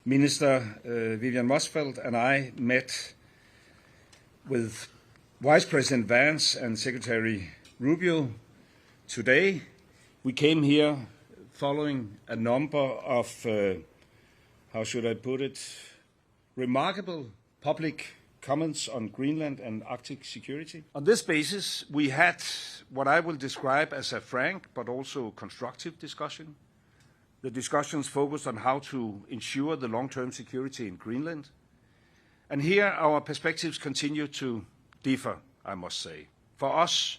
Minister Vivian Motzfeldt and I met with Vice President Vance and Secretary Rubio today. We came here following a number of, how should I put it, remarkable public comments on Greenland and Arctic security. On this basis, we had what I will describe as a frank but also constructive discussion. The discussions focused on how to ensure the long-term security in Greenland. And here our perspectives continue to differ, I must say. For us,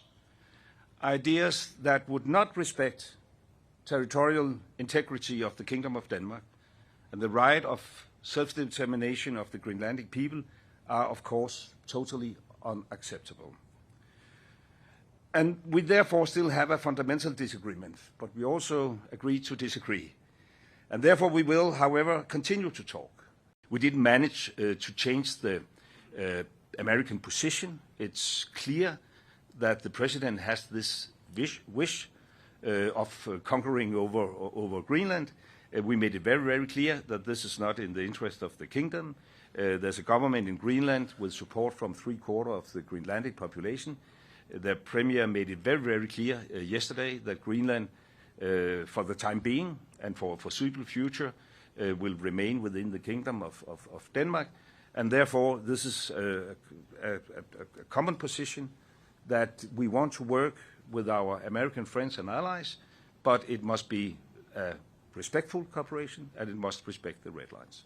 ideas that would not respect territorial integrity of the Kingdom of Denmark and the right of self-determination of the Greenlandic people are, of course, totally unacceptable. And we therefore still have a fundamental disagreement, but we also agree to disagree. And therefore we will, however, continue to talk. We didn't manage to change the American position. It's clear that the President has this wish of conquering over Greenland. We made it very, very clear that this is not in the interest of the kingdom. There's a government in Greenland with support from 3/4 of the Greenlandic population. The Premier made it very, very clear yesterday that Greenland, for the time being and for foreseeable future, will remain within the Kingdom of Denmark. And therefore, this is a common position that we want to work with our American friends and allies, but it must be a respectful cooperation and it must respect the red lines.